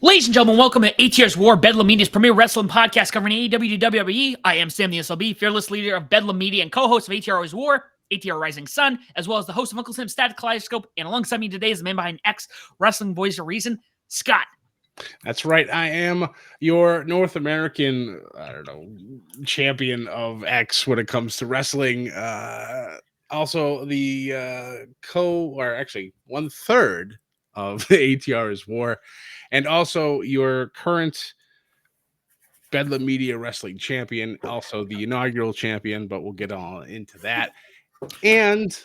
Ladies and gentlemen, welcome to ATR's War, Bedlam Media's premier wrestling podcast covering AEW to WWE. I am Sam the SLB, fearless leader of Bedlam Media and co-host of ATR's War, ATR Rising Sun, as well as the host of Uncle Sam's Static Kaleidoscope. And alongside me today is the man behind X Wrestling Voice of Reason, Scott. That's right. I am your North American, champion of X when it comes to wrestling. Also, the one third of the ATR's War, and also your current Bedlam Media Wrestling champion, also the inaugural champion, but we'll get all into that. And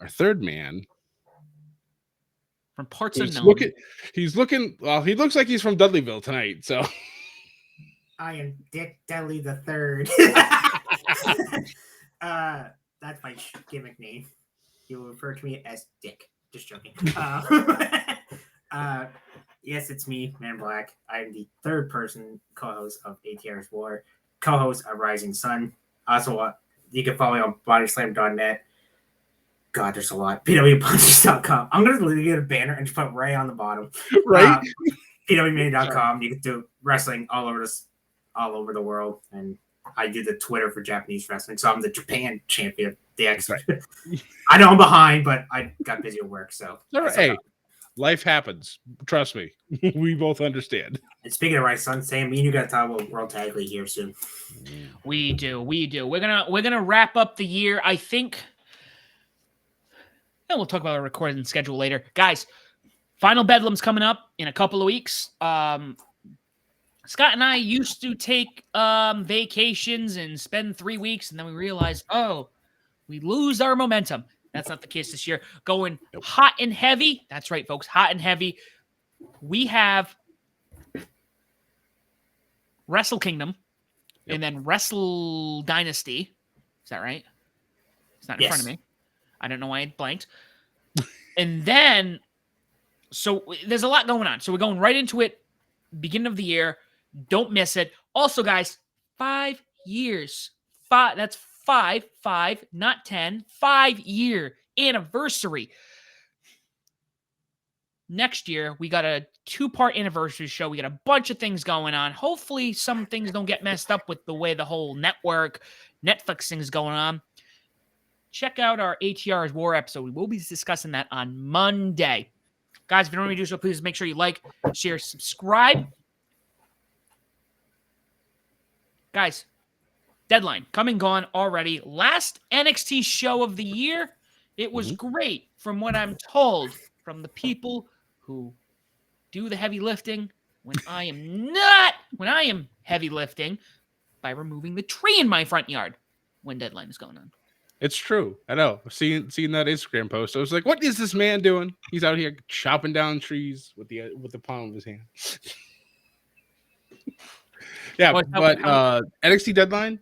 our third man, from parts unknown. He looks like he's from Dudleyville tonight. So I am Dick Dudley the Third. That's my gimmick name. He will refer to me as Dick. Just joking. Yes, it's me, Man Black. I am the third person co-host of ATR's War, co-host of Rising Sun. Also, you can follow me on bodyslam.net. God, there's a lot. PWPunches.com. I'm going to get a banner and just put Ray on the bottom. Right? PWMania.com. You can do wrestling all over the world. And I do the Twitter for Japanese wrestling. So I'm the Japan champion. The X. Right. I know I'm behind, but I got busy at work. So hey, life happens. Trust me. We both understand. And speaking of Rising Sun, Sam, me and you got to talk about World Tag League here soon. We do. We're gonna wrap up the year, I think. And we'll talk about our recording schedule later. Guys, Final Bedlam's coming up in a couple of weeks. Scott and I used to take vacations and spend 3 weeks, and then we realized, we lose our momentum. That's not the case this year. Going hot and heavy. That's right, folks. Hot and heavy. We have Wrestle Kingdom and then Wrestle Dynasty. Is that right? It's not in front of me. I don't know why I blanked. And then, so there's a lot going on. So we're going right into it. Beginning of the year. Don't miss it. Also, guys, 5 years. That's five, not 10. 5-year anniversary. Next year, we got a 2-part anniversary show. We got a bunch of things going on. Hopefully, some things don't get messed up with the way the whole Netflix thing is going on. Check out our ATR's War episode. We will be discussing that on Monday. Guys, if you don't want me to do so, please make sure you like, share, subscribe. Guys, deadline come and gone already. Last NXT show of the year. It was great from what I'm told from the people who do the heavy lifting when I am heavy lifting by removing the tree in my front yard when deadline is going on. It's true. I know. Seeing that Instagram post, I was like, "What is this man doing? He's out here chopping down trees with the palm of his hand." Yeah, but NXT Deadline,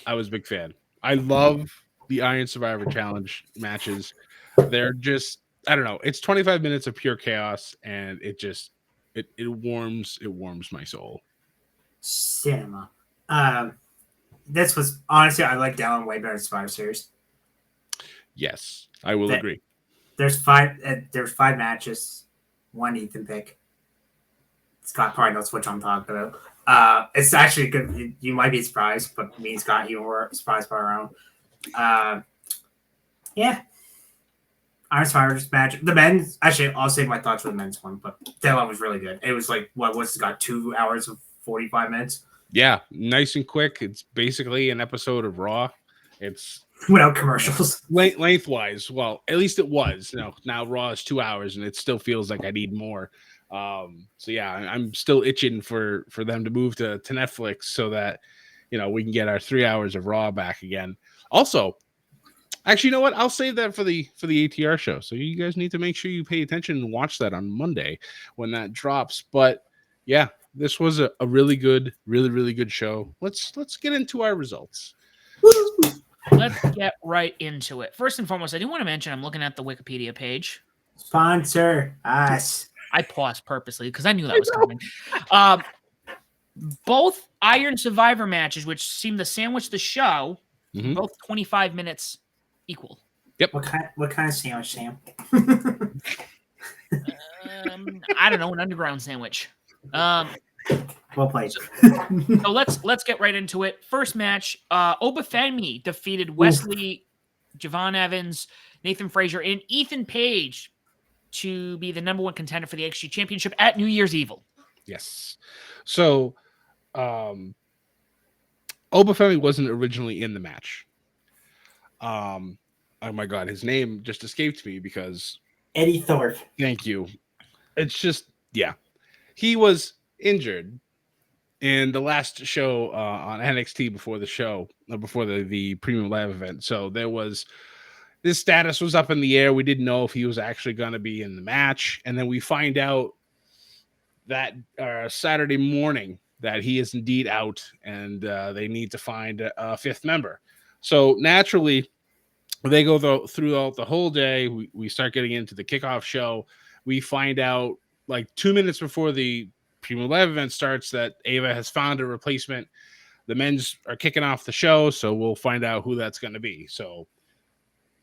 I was a big fan. I love the Iron Survivor Challenge matches. They're just, I don't know. It's 25 minutes of pure chaos, and it warms my soul. Cinema. This was honestly, I like Dallin way better than Survivor Series. Yes, I will agree. There's five matches, one Ethan pick. Scott probably knows which I'm talking about. It's actually good. You might be surprised, but me and Scott, you were surprised by our own. Yeah. Iron Survivor's match. The men's, actually, I'll save my thoughts for the men's one, but that one was really good. It was like, what's it got, 2 hours of 45 minutes? Yeah, nice and quick. It's basically an episode of Raw. It's without commercials. Lengthwise, well, at least it was. Now Raw is 2 hours, and it still feels like I need more. So yeah, I'm still itching for them to move to Netflix so that we can get our 3 hours of Raw back again. Also, actually, you know what? I'll save that for the ATR show. So you guys need to make sure you pay attention and watch that on Monday when that drops. But yeah, this was a really good show. Let's get into our results. Let's get right into it. First and foremost, I do want to mention I'm looking at the Wikipedia page. Sponsor us. I paused purposely because I knew that was coming. Both Iron Survivor matches, which seem to sandwich the show, both 25 minutes equal. Yep. What kind of sandwich, Sam? I don't know, an underground sandwich. Well played. So let's get right into it. First match, Obafemi defeated Wesley, Javon Evans, Nathan Frazier, and Ethan Page to be the number one contender for the XG Championship at New Year's Evil. Yes. So, Obafemi wasn't originally in the match. Oh my God, his name just escaped me because Eddie Thorpe. Thank you. It's just, yeah, he was injured in the last show on NXT before the show, before the premium live event. So this status was up in the air. We didn't know if he was actually going to be in the match. And then we find out that Saturday morning that he is indeed out, and they need to find a fifth member. So naturally, they go throughout the whole day. We start getting into the kickoff show. We find out like 2 minutes before the premium live event starts that Ava has found a replacement. The men's are kicking off the show, so we'll find out who that's going to be. So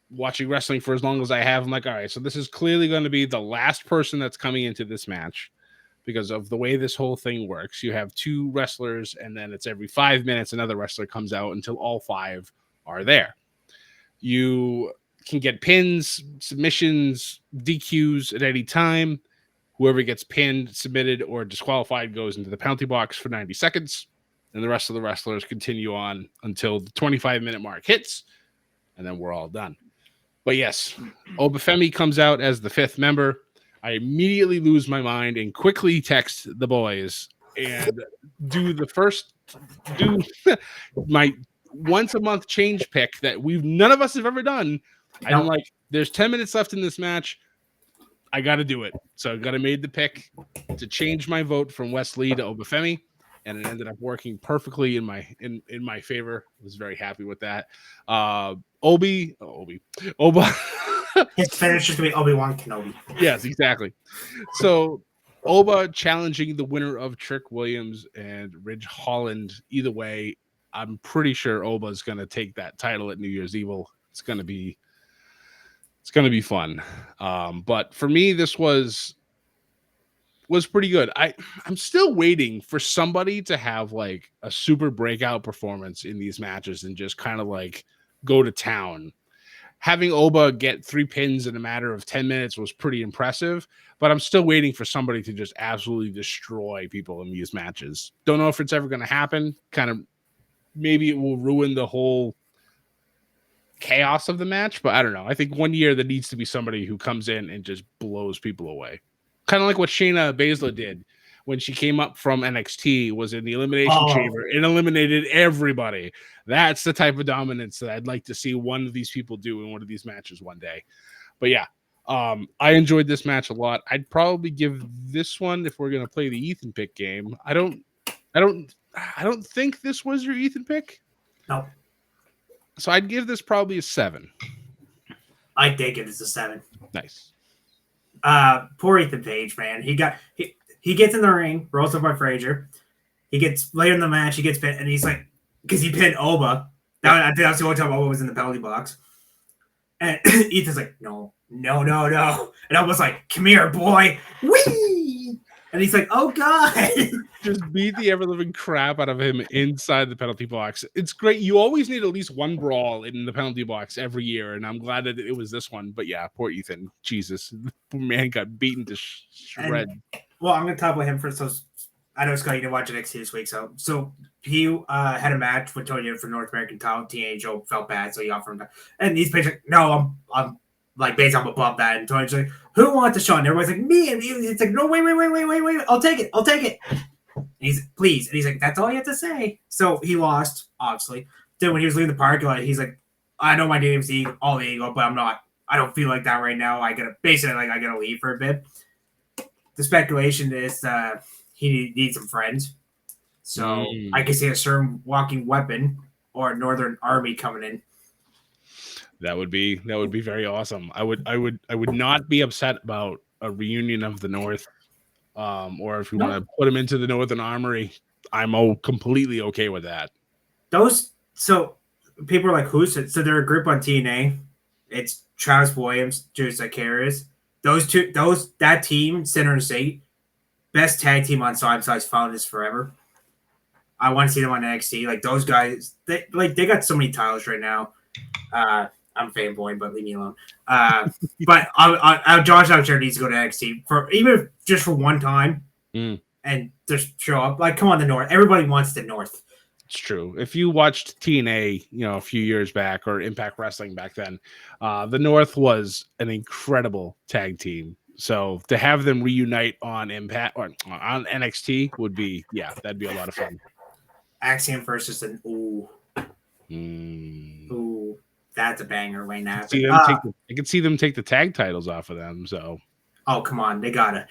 watching wrestling for as long as I have, I'm like, all right, so this is clearly going to be the last person that's coming into this match because of the way this whole thing works. You have two wrestlers, and then it's every 5 minutes another wrestler comes out until all five are there. You can get pins, submissions, DQs at any time. Whoever gets pinned, submitted, or disqualified goes into the penalty box for 90 seconds. And the rest of the wrestlers continue on until the 25-minute mark hits, and then we're all done. But yes, Obafemi comes out as the fifth member. I immediately lose my mind and quickly text the boys and do my once a month change pick that none of us have ever done. And I'm like, there's 10 minutes left in this match. I got to do it. So I got to made the pick to change my vote from Wesley to Obafemi, and it ended up working perfectly in my favor. I was very happy with that. Oba. His finish is going to be Obi-Wan Kenobi. Yes, exactly. So Oba challenging the winner of Trick Williams and Ridge Holland. Either way, I'm pretty sure Oba is going to take that title at New Year's Evil. It's going to be fun. But for me, this was pretty good. I'm still waiting for somebody to have like a super breakout performance in these matches and just kind of like go to town. Having Oba get 3 pins in a matter of 10 minutes was pretty impressive, but I'm still waiting for somebody to just absolutely destroy people in these matches. Don't know if it's ever going to happen. Kind of maybe it will ruin the whole chaos of the match, but I don't know. I think one year there needs to be somebody who comes in and just blows people away. Kind of like what Shayna Baszler did when she came up from NXT, was in the Elimination Chamber and eliminated everybody. That's the type of dominance that I'd like to see one of these people do in one of these matches one day. But yeah, I enjoyed this match a lot. I'd probably give this one, if we're going to play the Ethan pick game. I don't think this was your Ethan pick. No. So I'd give this probably a 7. I did give this a 7. Nice. Poor Ethan Page, man. He gets in the ring, rolls up by Frazier. He gets later in the match, he gets pinned, and he's like, because he pinned Oba. I think that's the only time Oba was in the penalty box. And Ethan's like, no. And Oba's like, come here, boy. Whee! And he's like, oh, God. Just beat the ever-living crap out of him inside the penalty box. It's great. You always need at least one brawl in the penalty box every year, and I'm glad that it was this one. But yeah, poor Ethan. Jesus. The man got beaten to shred. Well, I'm going to talk about him first. So I know, Scott, you didn't watch NXT this week. So he had a match with Tony for North American title. TNA Joe felt bad, so he offered him. And he's basically like, no, I'm like, basically, I'm above that. And Tony's like, who wants the shot? And everybody's like, me. And it's like, no, wait. I'll take it. And he's please. And he's like, that's all you have to say. So he lost, obviously. Then when he was leaving the parking lot, he's like, I know my name's all ego, but I don't feel like that right now. I gotta leave for a bit. The speculation is he needs some friends. So I can see a certain walking weapon or Northern Army coming in. That would be very awesome. I would not be upset about a reunion of the North, or if you want to put them into the Northern Armory, I'm completely okay with that. So people are like, who's it? So they're a group on TNA. It's Travis Williams, Drew Zacharias, that team, Center and State, best tag team on side besides Founders Forever. I want to see them on NXT. Like those guys, they got so many titles right now. I'm a fanboy, but leave me alone. But Josh Alexander needs to go to NXT for even just for one time and just show up. Like, come on, the North. Everybody wants the North. It's true. If you watched TNA, a few years back, or Impact Wrestling back then, the North was an incredible tag team. So to have them reunite on Impact or on NXT would be, that'd be a lot of fun. Axiom versus an that's a banger right now. I could see them take the tag titles off of them. So, come on, they gotta.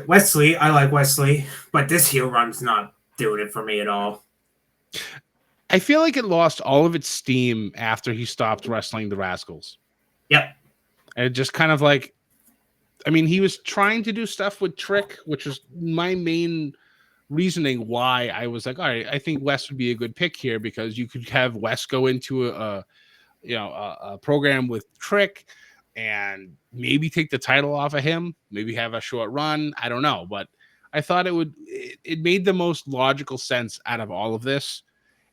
Wesley, I like Wesley, but this heel run's not doing it for me at all. I feel like it lost all of its steam after he stopped wrestling the Rascals. Yep. And it just kind of like, I mean, he was trying to do stuff with Trick, which was my main reasoning why I was like, all right, I think Wes would be a good pick here, because you could have Wes go into a program with Trick and maybe take the title off of him, maybe have a short run. I don't know, but I thought it made the most logical sense out of all of this.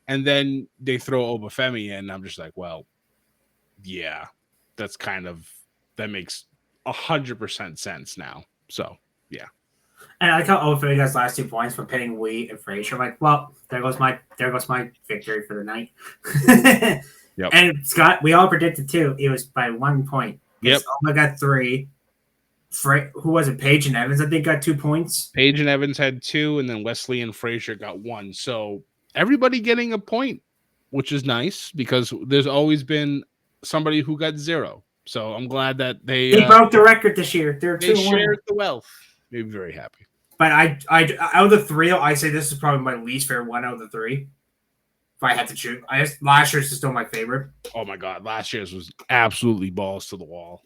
And then they throw Obafemi in. I'm just like, well, yeah, that makes 100% sense now. So, yeah. And I like how Obafemi got his last 2 points for pinning Wheat and Frazier. I'm like, well, there goes my victory for the night. Yep. And Scott, we all predicted too. It was by 1 point. Yep. Oma got 3. Who was it? Paige and Evans, I think, got 2 points. Paige and Evans had 2, and then Wesley and Frazier got 1. So everybody getting a point, which is nice, because there's always been somebody who got 0. So I'm glad that they broke the record this year. They shared the wealth. They'd be very happy. But I out of the 3, I say this is probably my least favorite one out of the 3. If I had to choose, last year's is still my favorite. Oh my god, last year's was absolutely balls to the wall.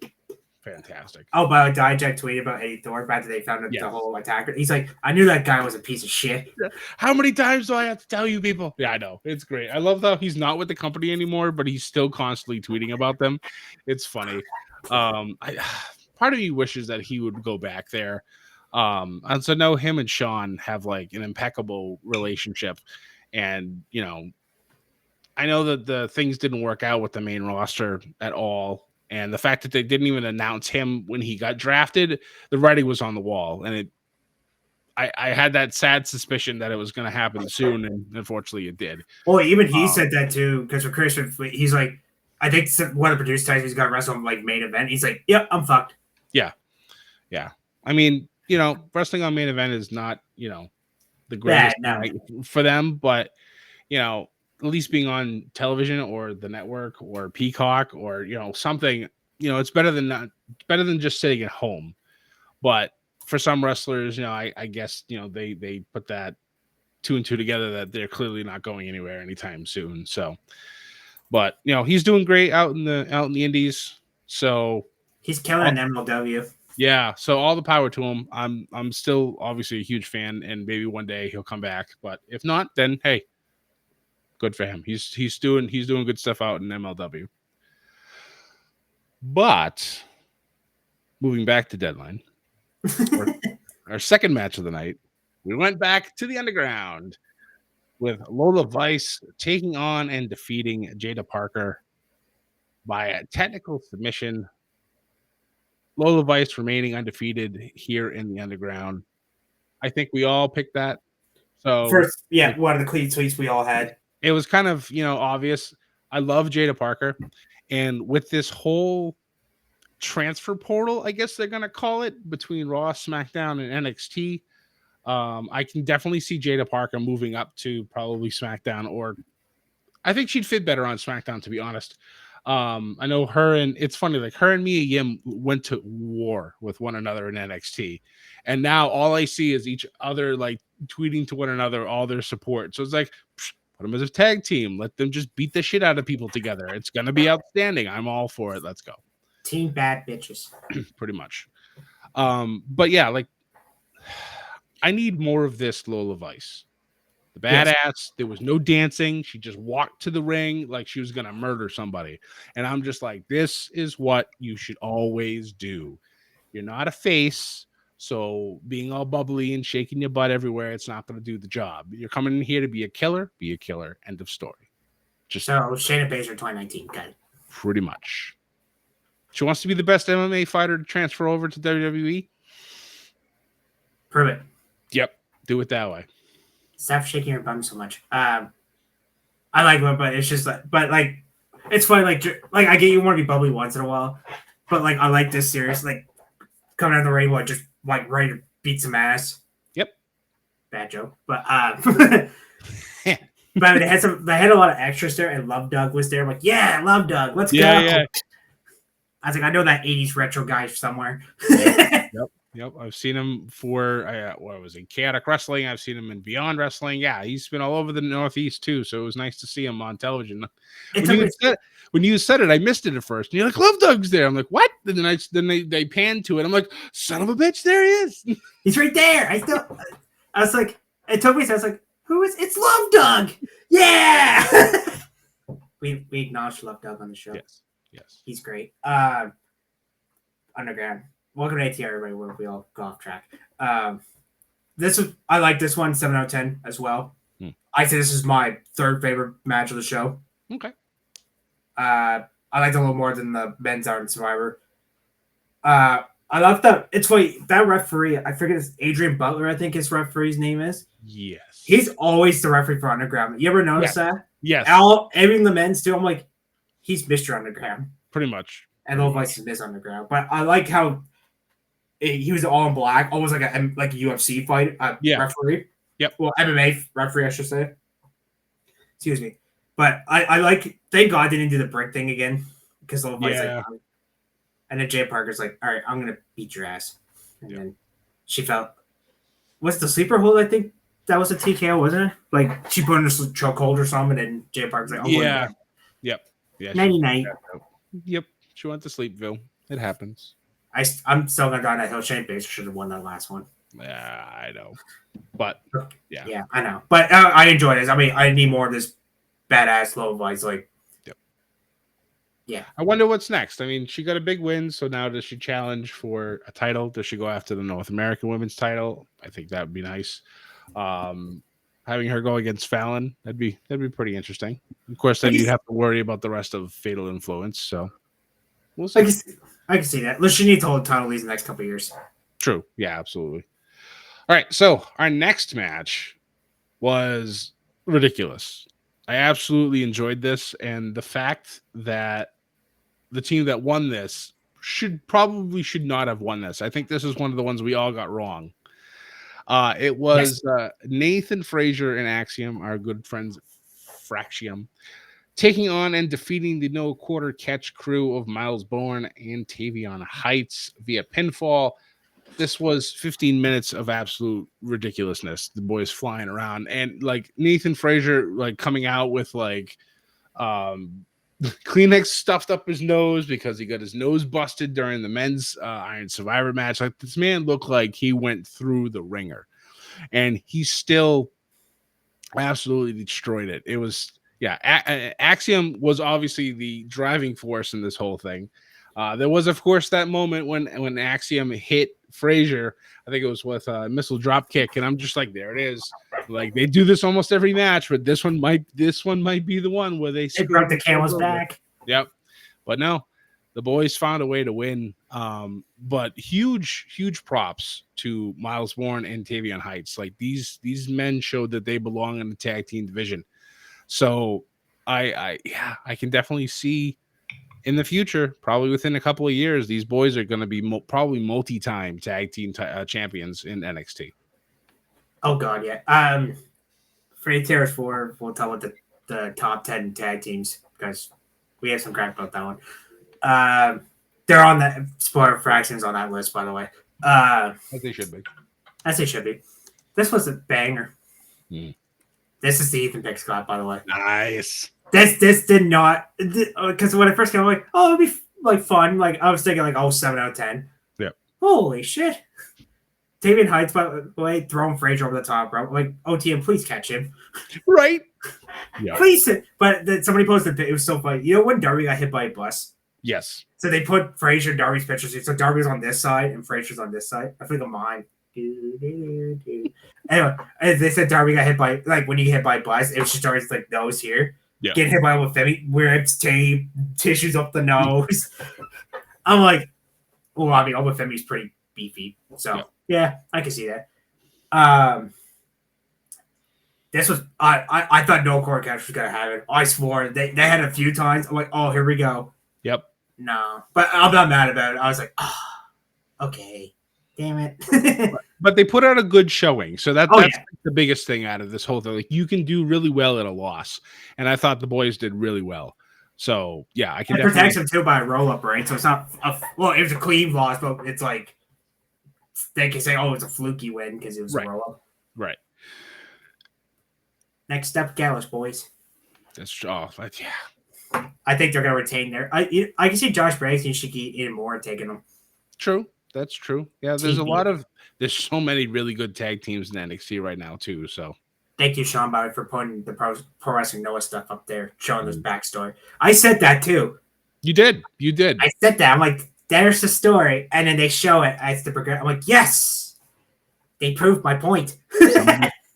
Fantastic. Oh, but Dijak tweeted about Eddie Thorpe after they found the whole attacker. He's like, I knew that guy was a piece of shit. How many times do I have to tell you people? Yeah, I know. It's great. I love how he's not with the company anymore, but he's still constantly tweeting about them. It's funny. Part of me wishes that he would go back there. And so now him and Sean have like an impeccable relationship. And, I know that the things didn't work out with the main roster at all. And the fact that they didn't even announce him when he got drafted, the writing was on the wall. And I had that sad suspicion that it was going to happen soon. And unfortunately it did. Well, even he said that too. Because for Christian, he's like, I think one of the producer times he's got wrestled on like main event. He's like, yep, I'm fucked. Yeah. Yeah. I mean, wrestling on main event is not, the greatest for them, but, at least being on television or the network or Peacock or, something, it's better than just sitting at home. But for some wrestlers, I guess, they put that 2 and 2 together that they're clearly not going anywhere anytime soon. So, but, he's doing great out in the Indies. So he's killing an MLW. Yeah, so all the power to him. I'm still obviously a huge fan, and maybe one day he'll come back. But if not, then hey, good for him. He's doing good stuff out in MLW. But moving back to Deadline, our second match of the night, we went back to the Underground with Lola Vice taking on and defeating Jada Parker by a technical submission. Lola Vice remaining undefeated here in the Underground. I think we all picked that. So first, one of the clean tweets we all had. It was kind of, obvious. I love Jada Parker. And with this whole transfer portal, I guess they're going to call it, between Raw, SmackDown, and NXT, I can definitely see Jada Parker moving up to probably SmackDown, or I think she'd fit better on SmackDown, to be honest. I know it's funny, like her and Mia Yim went to war with one another in NXT, and now all I see is each other like tweeting to one another all their support. So it's like, put them as a tag team, let them just beat the shit out of people together. It's gonna be outstanding. I'm all for it. Let's go. Team bad bitches. Pretty much. But yeah, like I need more of this Lola Vice. The badass, there was no dancing. She just walked to the ring like she was going to murder somebody. And I'm just like, this is what you should always do. You're not a face, so being all bubbly and shaking your butt everywhere, it's not going to do the job. You're coming in here to be a killer, End of story. Just so Shayna Baszler 2019, got it. Pretty much. She wants to be the best MMA fighter to transfer over to WWE. Prove it. Yep, do it that way. Stop shaking your bum so much. I like it, but it's just like, it's funny. Like I get you want to be bubbly once in a while, but like I like this series. Like coming out of the rainbow, just like ready to beat some ass. Yep. Bad joke, but but they had a lot of extras there, and Love Doug was there. I'm like, yeah, Love Doug, let's go. Yeah. I was like, I know that 80s retro guy somewhere. Yep. I've seen him for what was it, Chaotic Wrestling. I've seen him in Beyond Wrestling. Yeah, he's been all over the Northeast too. So it was nice to see him on television. When you said it, I missed it at first. And you're like, Love Doug's there. I'm like, what? And then they panned to it. I'm like, son of a bitch, there he is. He's right there. I was like, it took me. So I was like, who is? It's Love Doug. Yeah. we acknowledged Love Doug on the show. Yes. He's great. Underground. Welcome to ATR, everybody, where we all go off track. I like this one, 7 out of 10 as well. I say this is my third favorite match of the show. Okay. I liked it a little more than the men's Iron Survivor. I love that. It's funny, that referee, I forget his Adrian Butler, I think his referee's name is. Yes. He's always the referee for Underground. You ever notice that? Yes. Even the men's too, I'm like, he's Mr. Underground. Pretty much. And Low Vice is Miss Underground. But I like how he was all in black, almost like a UFC fight referee. Yep. Well, MMA referee, I should say. Excuse me. But I like, thank God they didn't do the brick thing again. Because Low Vice and then Jay Parker's like, all right, I'm going to beat your ass. And then she felt, what's the sleeper hold? I think that was a TKO, wasn't it? Like she put in a chokehold or something, and Jay Parker's like, oh, yeah. Yep. Yeah. 99. Yep. She went to Sleepville. It happens. I'm still gonna die on that hill. Shane Baszler should have won that last one. Yeah, I know. But yeah, I know. But I enjoyed it. I mean, I need more of this badass low voice. Like, yeah. I wonder what's next. I mean, she got a big win, so now does she challenge for a title? Does she go after the North American Women's title? I think that would be nice. Having her go against Fallon, that'd be pretty interesting. Of course, then you'd have to worry about the rest of Fatal Influence. So we'll see. I can see that. She needs to hold the title these next couple of years. True. Yeah, absolutely. All right. So our next match was ridiculous. I absolutely enjoyed this, and the fact that the team that won this should not have won this. I think this is one of the ones we all got wrong. It was Nathan Frazier and Axiom, our good friends Fraxium, taking on and defeating the no quarter catch crew of Miles Bourne and Tavion Heights via pinfall. This was 15 minutes of absolute ridiculousness. The boys flying around, and like Nathan Frazier, like coming out with like Kleenex stuffed up his nose because he got his nose busted during the men's Iron Survivor match. Like this man looked like he went through the ringer, and he still absolutely destroyed it. It was Axiom was obviously the driving force in this whole thing. There was, of course, that moment when Axiom hit Frazier. I think it was with a missile drop kick, and I'm just like, there it is. Like they do this almost every match, but this one might be the one where they brought the camel's back. Yep, but no, the boys found a way to win. But huge props to Miles Bourne and Tavion Heights. Like these men showed that they belong in the tag team division. So I can definitely see in the future, probably within a couple of years, these boys are going to be probably multi-time tag team champions in NXT. Oh God, yeah. For ATR 4, we'll talk about the top 10 tag teams because we have some crap about that one. They're on that spoiler fractions on that list, by the way. As they should be. As they should be. This was a banger. This is the Ethan pick, Scott, by the way. Nice. This did not, because when I first came, I'm like, oh, it'd be like fun. Like I was thinking, like, 7 out of 10. Yeah. Holy shit! Damian Heights, by the way, throwing Frazier over the top, bro. Like, OTM, please catch him. Right? Yeah. Please. But somebody posted it was so funny. You know when Darby got hit by a bus? Yes. So they put Frazier and Darby's pictures. So Darby's on this side and Frazier's on this side. I think of mine. Anyway, as they said Darby got hit by, like, when you get hit by a bus, it was just Darby's, like, nose here. Yeah. Getting hit by Femi, ribs, tape, tissues up the nose. I'm like, well, I mean, Femi's pretty beefy. So, yeah, I can see that. This was, I thought no core catch was going to happen. I swore. They had a few times. I'm like, oh, here we go. Yep. No. But I'm not mad about it. I was like, oh, okay. Damn it. But they put out a good showing. So that's yeah. the biggest thing out of this whole thing. Like, you can do really well at a loss. And I thought the boys did really well. So, yeah, I can definitely... protects him, too, by a roll-up, right? So it's not... well, it was a clean loss, but it's like... They can say, oh, it's a fluky win because it was a roll-up. Right. Next step, Gallus, boys. That's... yeah. I think they're going to retain their... I can see Josh Briggs and Shiki in more taking them. True. That's true. Yeah, there's a lot of... There's so many really good tag teams in NXT right now, too, so... Thank you, Sean Bauer, for putting the Pro Wrestling Noah stuff up there, showing this backstory. I said that, too. You did. I said that. I'm like, there's the story. And then they show it as the progress. I'm like, yes! They proved my point.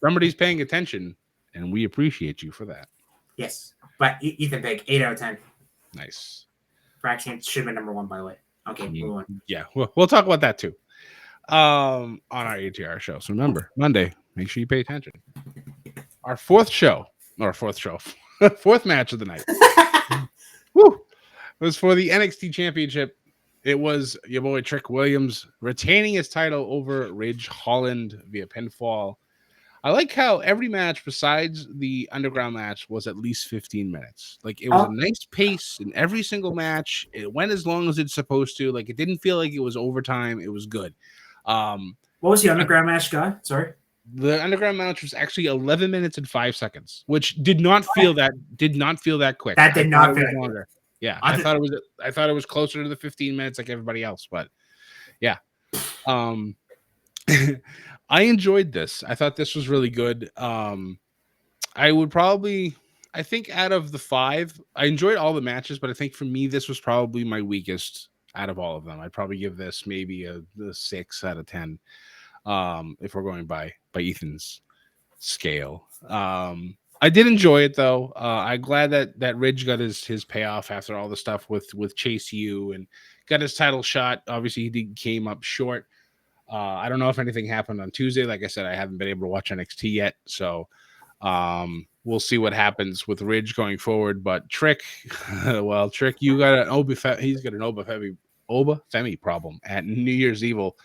Somebody's paying attention, and we appreciate you for that. Yes. But Ethan Pig, 8 out of 10. Nice. Fraction should have been number 1, by the way. Okay, move on. Yeah, we'll talk about that, too. On our ATR show. So remember, Monday, make sure you pay attention. Our fourth match of the night. Woo! It was for the NXT Championship. It was your boy Trick Williams retaining his title over Ridge Holland via pinfall. I like how every match besides the underground match was at least 15 minutes. Like, it was a nice pace in every single match. It went as long as it's supposed to. Like, it didn't feel like it was overtime. It was good. What was the underground match, Scott? Sorry. The underground match was actually 11 minutes and 5 seconds, which did not feel that quick. That did not feel longer. Yeah, I thought it was closer to the 15 minutes like everybody else, but yeah. I enjoyed this. I thought this was really good. I think out of the 5, I enjoyed all the matches, but I think for me this was probably my weakest out of all of them. I'd probably give this maybe a 6 out of 10. If we're going by Ethan's scale. I did enjoy it though. I'm glad that Ridge got his payoff after all the stuff with Chase U and got his title shot. Obviously he came up short. I don't know if anything happened on Tuesday. Like I said, I haven't been able to watch NXT yet, so we'll see what happens with Ridge going forward. But Trick, Trick, you got he's got an Oba Femi problem at New Year's Evil.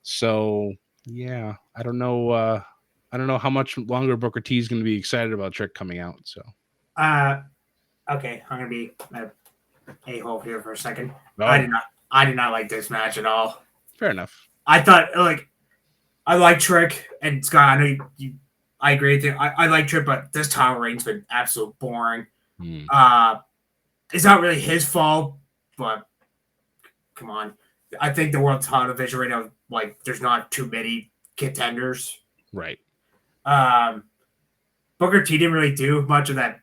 So yeah, I don't know how much longer Booker T is going to be excited about Trick coming out. So, okay, I'm going to be a hole here for a second. Oh. I did not like this match at all. Fair enough. I thought I like Trick and Scott. I know I agree with you. I like Trick, but this title reign's been absolute boring. It's not really his fault, but come on. I think the world title division right now, like, there's not too many contenders. Right. Booker T didn't really do much of that.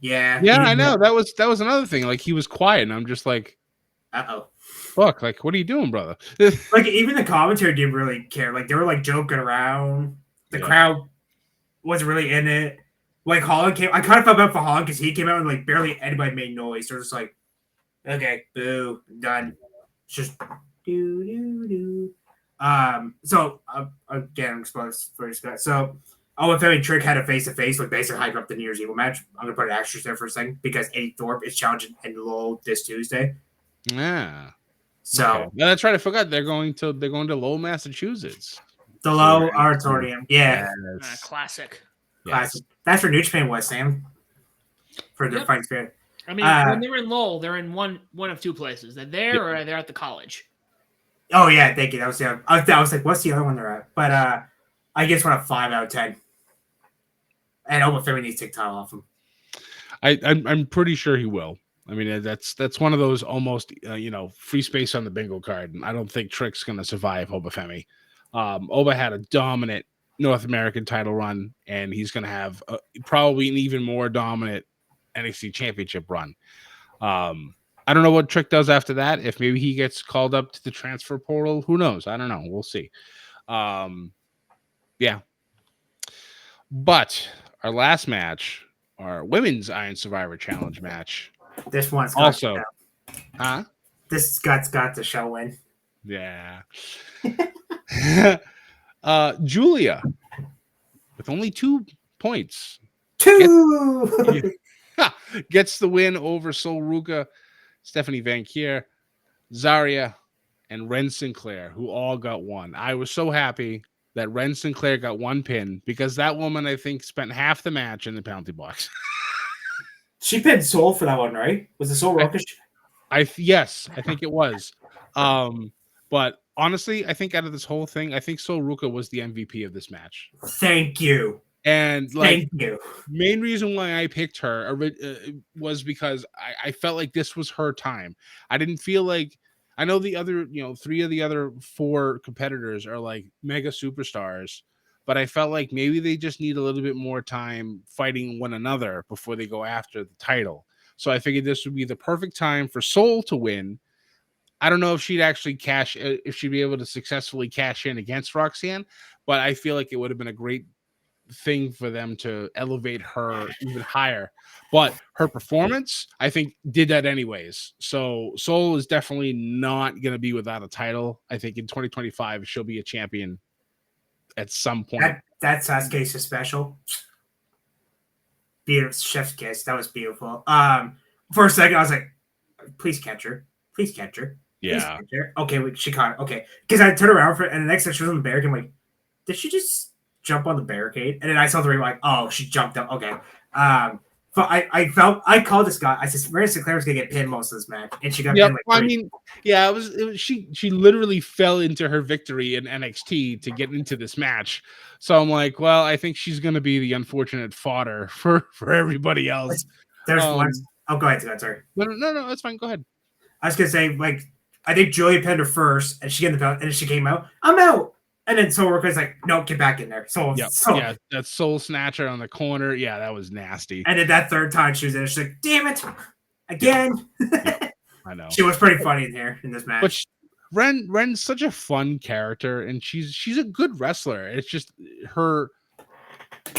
Yeah. Yeah, I know. That was another thing. Like, he was quiet, and I'm just like, fuck, like, what are you doing, brother? Like, even the commentary didn't really care. Like, they were like joking around. The crowd wasn't really in it. Like, Holland came. I kind of felt bad for Holland because he came out and like barely anybody made noise. So it's like, okay, boo, done. It's just do. So again, I'm exposed for Scott. So if any Trick had a face-to-face with basically hyping up the New Year's Evil match, I'm gonna put an asterisk there for a second because Eddie Thorpe is challenging in Lowell this Tuesday. Yeah. So okay. Yeah, that's right. I forgot they're going to Lowell, Massachusetts. The Lowell Auditorium. Yeah. Classic. Classic. That's where New Japan was, Sam. For their fight spirit. I mean, when they're in Lowell, they're in one of two places. They're there or they're at the college. Oh yeah, thank you. That was the other. I was like, what's the other one they're at? But I guess one of 5 out of 10. And Obafemi needs to take title off him. I'm pretty sure he will. I mean, that's one of those almost free space on the bingo card, and I don't think Trick's going to survive Obafemi. Oba had a dominant North American title run, and he's going to have probably an even more dominant NXT Championship run. I don't know what Trick does after that. If maybe he gets called up to the transfer portal, who knows? I don't know. We'll see. Yeah. But our last match, our women's Iron Survivor Challenge match. This one's also, huh? This got the show win. Yeah. Julia with only 2 points. Gets the win over Sol Ruka, Stephanie Van Kier, Zarya, and Ren Sinclair, who all got 1. I was so happy that Ren Sinclair got 1 pin because that woman, I think, spent half the match in the penalty box. She pinned Sol for that one, right? Was it Sol Ruka? Yes, I think it was. But honestly, I think out of this whole thing, I think Sol Ruka was the MVP of this match. Thank you. And thank you. Main reason why I picked her was because I felt like this was her time. I didn't feel like, I know the other, 3 of the other 4 competitors are like mega superstars, but I felt like maybe they just need a little bit more time fighting one another before they go after the title. So I figured this would be the perfect time for Sol to win. I don't know if she'd actually if she'd be able to successfully cash in against Roxanne, but I feel like it would have been a great thing for them to elevate her even higher. But her performance, I think, did that anyways. So Sol is definitely not going to be without a title. I think in 2025, she'll be a champion at some point. That's Sasuke's special. Beautiful. Chef's kiss. That was beautiful. For a second, I was like, please catch her. Please catch her. Please Yeah. catch her. Okay, she caught her. Okay. Because I turned around for it, and the next time she was on the barricade, I'm like, did she just jump on the barricade? And then I saw the ring, like, oh, she jumped up. Okay. But I called this guy. I said, Maria Sinclair was gonna get pinned most of this match, and she got pinned. It was she literally fell into her victory in NXT to get into this match. So I'm like, well, I think she's gonna be the unfortunate fodder for everybody else. There's one. Oh, go ahead, sorry. No, that's fine. Go ahead. I was gonna say, like, I think Julia pinned her first, and she got the belt, and then she came out. I'm out. And then Sol Ruka's like, no, get back in there. Yeah, that Soul Snatcher on the corner. Yeah, that was nasty. And then that third time she was in, she's like, damn it, again. Yeah, I know. She was pretty funny in this match. But Ren's such a fun character, and she's a good wrestler. It's just her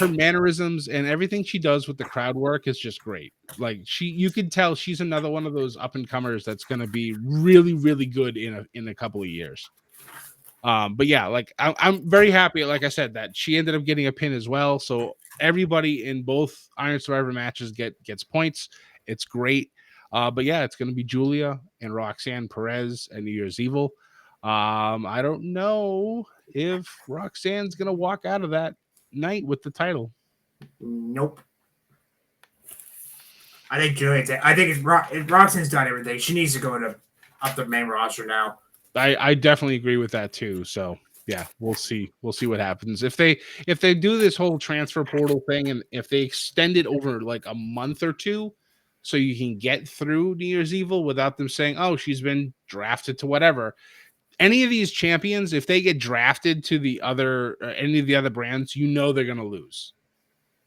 mannerisms and everything she does with the crowd work is just great. Like you can tell she's another one of those up and comers that's going to be really, really good in a couple of years. But yeah, like I'm very happy, like I said, that she ended up getting a pin as well. So everybody in both Iron Survivor matches gets points. It's great. But yeah, it's going to be Julia and Roxanne Perez and New Year's Evil. I don't know if Roxanne's going to walk out of that night with the title. Nope. I think if Roxanne's done everything, she needs to go up the main roster now. I definitely agree with that too. So yeah, we'll see what happens if they do this whole transfer portal thing, and if they extend it over like a month or 2, so you can get through New Year's Evil without them saying, oh, she's been drafted to whatever. Any of these champions, if they get drafted to any of the other brands, they're gonna lose.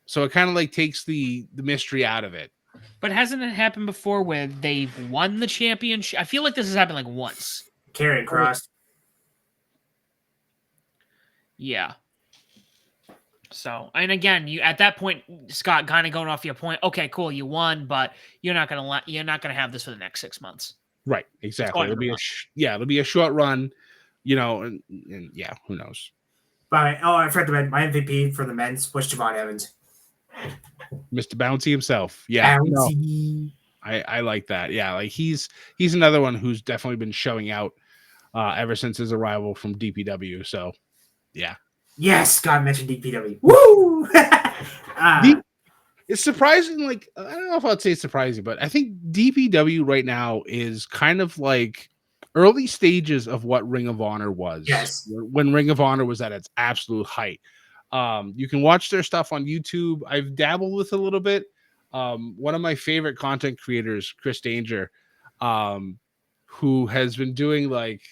So it kind of like takes the mystery out of it. But hasn't it happened before where they've won the championship? I feel like this has happened like once. Karrion Kross. Yeah. So, and again, you at that point, Scott, kind of going off your point. Okay, cool, you won, but you're not gonna have this for the next 6 months. Right, exactly. It'll be a short run, and yeah, who knows? But I forgot to mention my MVP for the men's was Javon Evans, Mr. Bouncy himself. Yeah, Bouncy. I like that. Yeah, like he's another one who's definitely been showing out ever since his arrival from DPW. So, yeah. Yes, God mentioned DPW. Woo! It's surprising. Like, I don't know if I'd say it's surprising, but I think DPW right now is kind of like early stages of what Ring of Honor was. Yes. When Ring of Honor was at its absolute height. You can watch their stuff on YouTube. I've dabbled with a little bit. One of my favorite content creators, Chris Danger, who has been doing like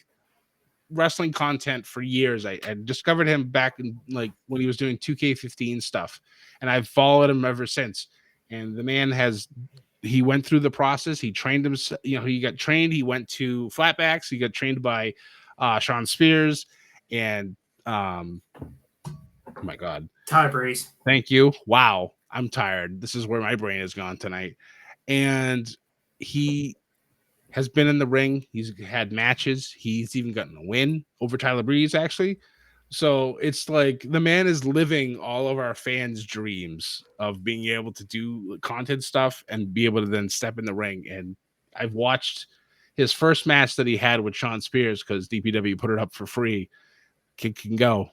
wrestling content for years. I discovered him back in like when he was doing 2K15 stuff, and I've followed him ever since. And the man he went through the process. He trained himself. He got trained. He went to flatbacks. He got trained by Sean Spears and oh my God, Tyler Breeze. Thank you. Wow, I'm tired. This is where my brain has gone tonight. And he has been in the ring. He's had matches. He's even gotten a win over Tyler Breeze, actually. So it's like the man is living all of our fans' dreams of being able to do content stuff and be able to then step in the ring. And I've watched his first match that he had with Sean Spears because DPW put it up for free. Kid can go.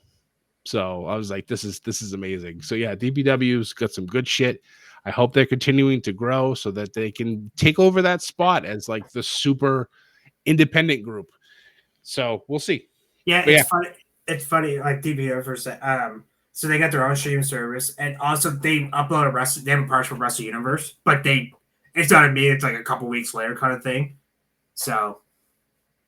So I was like, this is amazing. So yeah, DPW's got some good shit. I hope they're continuing to grow so that they can take over that spot as like the super independent group. So we'll see. Yeah, funny. It's funny, like DPW for a second. So they got their own streaming service, and also they upload they have a partial Wrestle Universe, but it's not immediate. It's like a couple weeks later kind of thing. So,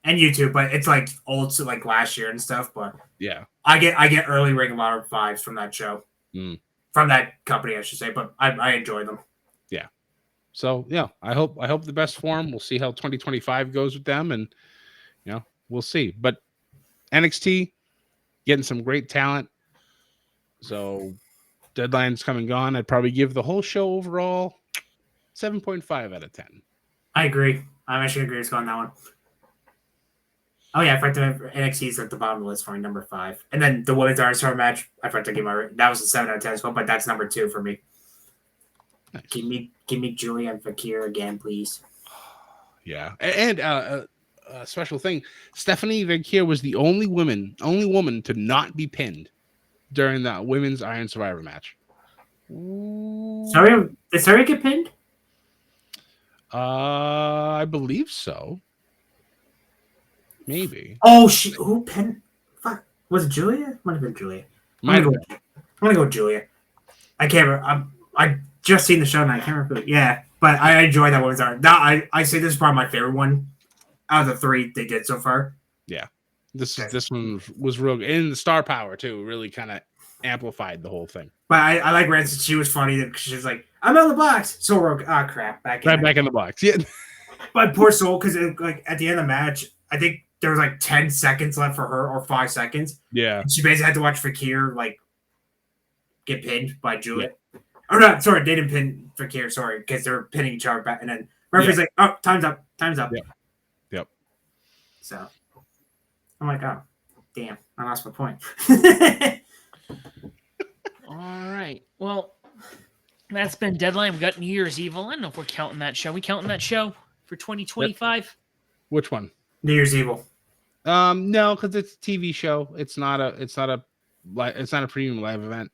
and YouTube, but it's like old to like last year and stuff. But yeah, I get early Ring of Honor vibes from that show, from that company, I should say. But I enjoy them. Yeah. So yeah, I hope the best for them. We'll see how 2025 goes with them, and we'll see. But NXT getting some great talent. So Deadline's come and gone. I'd probably give the whole show overall 7.5 out of 10. I agree. I'm actually agree with on that one. Oh yeah, I forgot to NXT's at the bottom of the list for me, number 5. And then the women's Iron Star match, I forgot to give that was a 7 out of 10 as well, but that's number 2 for me. Nice. Give me Julia and Fakir again, please. Yeah. And a special thing, Stephanie Fakir was the only woman to not be pinned during that women's Iron Survivor match. Sorry, did Sarah get pinned? I believe so. Maybe. Oh, who pinned? Fuck, was it Julia? Might have been Julia. I'm gonna go with Julia. I can't remember. I just seen the show and I can't remember. Yeah, but I enjoyed that women's Iron. Now I say this is probably my favorite one out of the 3 they did so far. Yeah, this one was real good. And the star power too really kind of amplified the whole thing. But I like Rancid. She was funny because she was like, "I'm out of the box." So we're crap back in the box. Yeah, but poor soul because like at the end of the match, I think there was like 10 seconds left for her or 5 seconds. Yeah, and she basically had to watch Fakir like get pinned by Juliet. Yeah. Or not, sorry, they didn't pin Fakir, sorry, because they're pinning each other back. And then referee's like, "Oh, time's up. Yep. So I'm like, oh, damn, I lost my point. All right. Well, that's been Deadline. We got New Year's Eve. I don't know if we're counting that show. We counting that show for 2025? Which one? New Year's Eve. No, because it's a TV show. It's not a premium live event.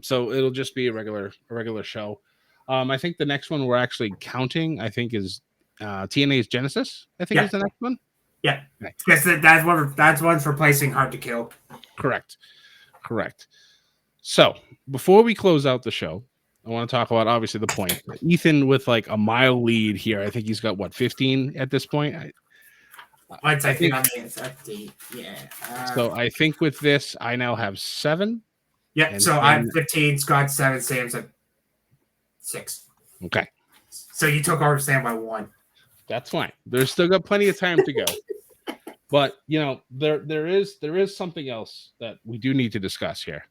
So it'll just be a regular show. I think the next one we're actually counting, I think, is TNA's Genesis. I think is the next one. Yeah, because that's one's replacing Hard to Kill. Correct. So before we close out the show, I want to talk about obviously the point. Ethan with like a mile lead here. I think he's got 15 at this point. I think I'm the yeah. So I think with this, I now have 7. Yeah. So I'm 15. Scott 7. Sam's at 6. Okay. So you took over Sam by 1. That's fine. There's still got plenty of time to go. But there is something else that we do need to discuss here.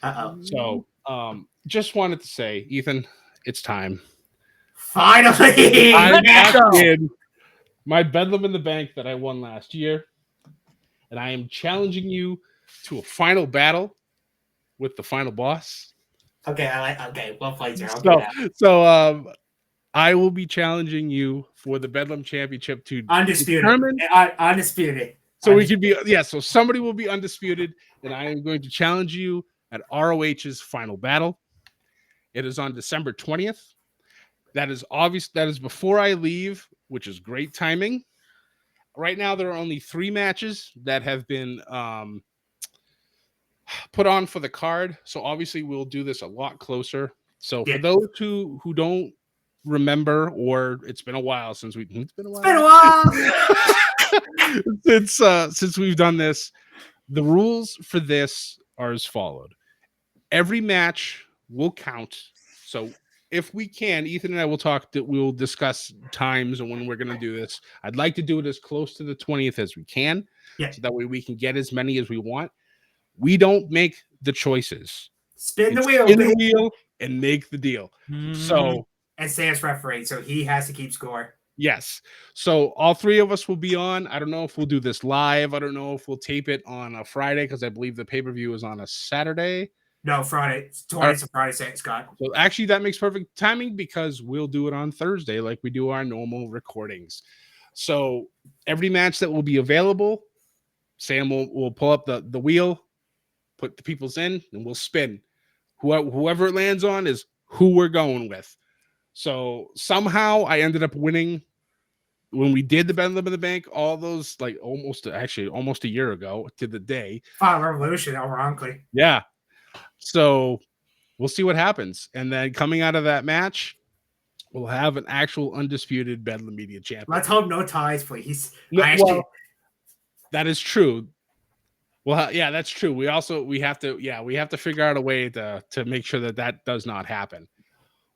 So just wanted to say, Ethan, it's time. Finally, I'm back in my Bedlam in the Bank that I won last year, and I am challenging you to a final battle with the final boss. Okay, well played, Joe. So I will be challenging you for the Bedlam Championship to undisputed. Undisputed. So we can be So somebody will be undisputed, and I am going to challenge you at ROH's final battle. It is on December 20th. That is obvious. That is before I leave, which is great timing. Right now, there are only 3 matches that have been put on for the card. So obviously, we'll do this a lot closer. So for those who don't remember, or it's been a while since it's been a while. Since we've done this, the rules for this are as followed. Every match will count. So if we can, Ethan and I will we'll discuss times and when we're going to do this. I'd like to do it as close to the 20th as we can. Yeah. So that way we can get as many as we want. We don't make the choices. Spin the wheel. Spin the wheel and make the deal. So, and Sam's referee, so he has to keep score. Yes. So all three of us will be on. I don't know if we'll do this live. I don't know if we'll tape it on a Friday because I believe the pay-per-view is on a Saturday. No, Friday. It's 20th of Friday, Scott. So actually that makes perfect timing because we'll do it on Thursday like we do our normal recordings. So every match that will be available, Sam will pull up the wheel, put the people's in, and we'll spin. Whoever it lands on is who we're going with. So somehow I ended up winning when we did the Bedlam in the Bank, all those like almost a year ago to the day. Revolution, ironically. Yeah. So we'll see what happens. And then coming out of that match, we'll have an actual undisputed Bedlam Media champion. Let's hope no ties, please. That is true. Well, yeah, that's true. We have to figure out a way to make sure that does not happen.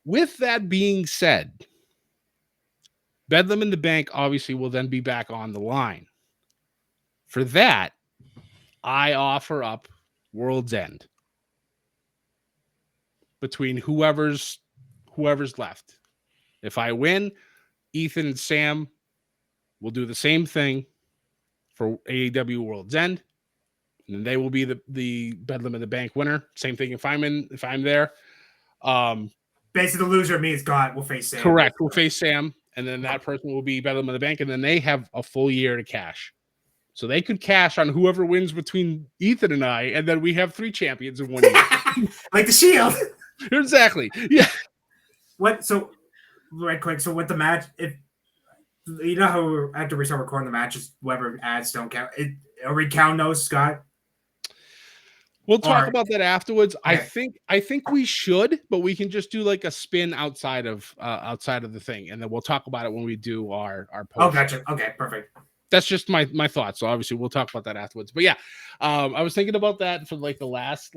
With that being said, Bedlam in the Bank obviously will then be back on the line. For that, I offer up World's End between whoever's left. If I win, Ethan and Sam will do the same thing for AEW World's End, and they will be the Bedlam in the Bank winner. Same thing if I'm there. Basically, the loser means God will face Sam. Correct. We'll face Sam, and then that person will be Bedlam in the Bank, and then they have a full year to cash. So they could cash on whoever wins between Ethan and I, and then we have 3 champions in 1 year. Like the Shield. Exactly. Yeah. So, right quick. So, with the match, if you know how after we start recording the matches, whoever ads don't count. Are we counting those, Scott? We'll talk about that afterwards. Okay. I think we should, but we can just do like a spin outside of the thing, and then we'll talk about it when we do our post. Oh, gotcha. Okay, perfect. That's just my thoughts. So obviously we'll talk about that afterwards. But yeah, I was thinking about that for like the last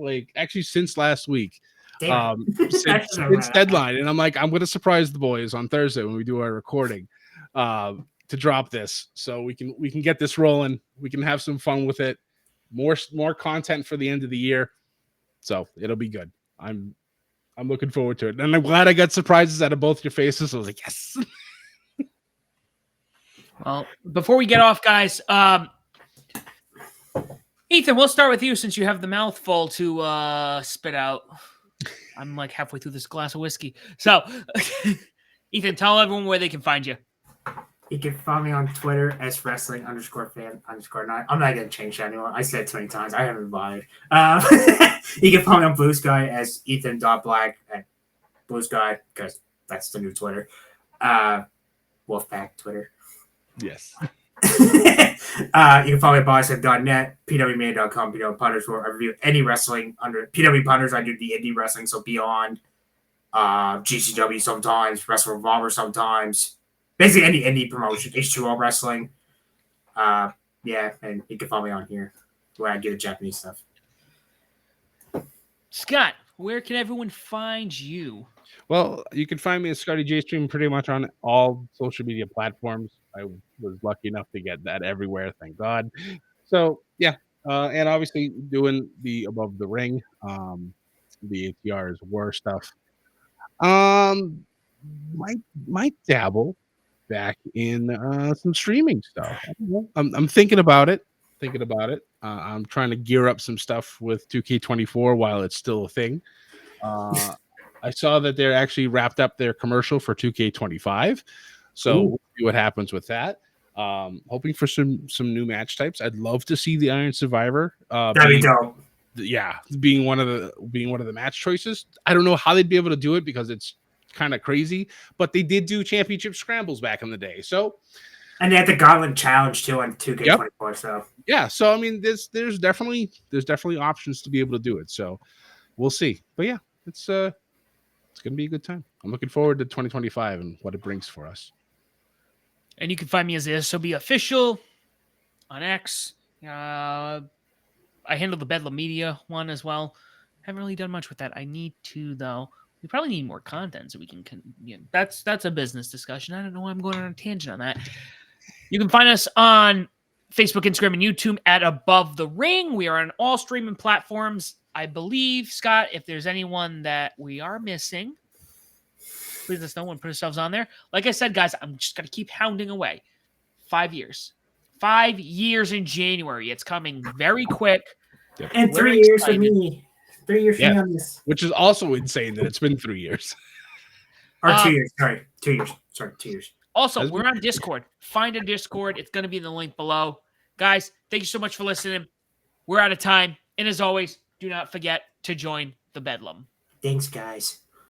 since last week. Since deadline, and I'm like, I'm gonna surprise the boys on Thursday when we do our recording to drop this, so we can get this rolling. We can have some fun with it. More content for the end of the year, so it'll be good. I'm looking forward to it, and I'm glad I got surprises out of both your faces. I was like, yes. Well, before we get off, guys, Ethan, we'll start with you since you have the mouthful to spit out. I'm like halfway through this glass of whiskey. So, Ethan, tell everyone where they can find you. You can find me on Twitter as wrestling_fan_9. I'm not going to change that anymore. I said it 20 times. I haven't bothered. You can find me on Blue Sky as Ethan.Black at Blue Sky because that's the new Twitter. Wolfpack Twitter. Yes. You can follow me at bosshead.net, pwman.com, PW Punters, where I review any wrestling under PW Punters. I do the indie wrestling, so Beyond, GCW sometimes, Wrestle Revolver sometimes, basically any indie promotion, H2O Wrestling. Yeah, and you can follow me on here where I do the Japanese stuff. Scott, where can everyone find you? Well, you can find me at Scotty J Stream pretty much on all social media platforms. I was lucky enough to get that everywhere, thank God. So yeah, and obviously doing the Above the Ring, the ATR is war stuff. Might dabble back in some streaming stuff. I'm thinking about it. I'm trying to gear up some stuff with 2K24 while it's still a thing. I saw that they're actually wrapped up their commercial for 2K25. So we'll see what happens with that. Hoping for some new match types. I'd love to see the Iron Survivor. That'd be dope. Yeah, being one of the match choices. I don't know how they'd be able to do it because it's kind of crazy, but they did do championship scrambles back in the day. So, and they had the Gauntlet Challenge too on 2K24. Yep. So yeah, so I mean, there's definitely options to be able to do it. So we'll see. But yeah, it's gonna be a good time. I'm looking forward to 2025 and what it brings for us. And you can find me as the SOB Official on X. I handle the Bedlam Media one as well. Haven't really done much with that. I need to, though. We probably need more content so we can. That's a business discussion. I don't know why I'm going on a tangent on that. You can find us on Facebook, Instagram, and YouTube at Above the Ring. We are on all streaming platforms. I believe, Scott, if there's anyone that we are missing, please let us know and put ourselves on there. Like I said, guys, I'm just going to keep hounding away. 5 years. 5 years in January. It's coming very quick. And 3 years for me. 3 years for me on this. Which is also insane that it's been 3 years. Or 2 years. Sorry. 2 years. Sorry, 2 years. Also, we're on Discord. Find a Discord. It's going to be in the link below. Guys, thank you so much for listening. We're out of time. And as always, do not forget to join the Bedlam. Thanks, guys.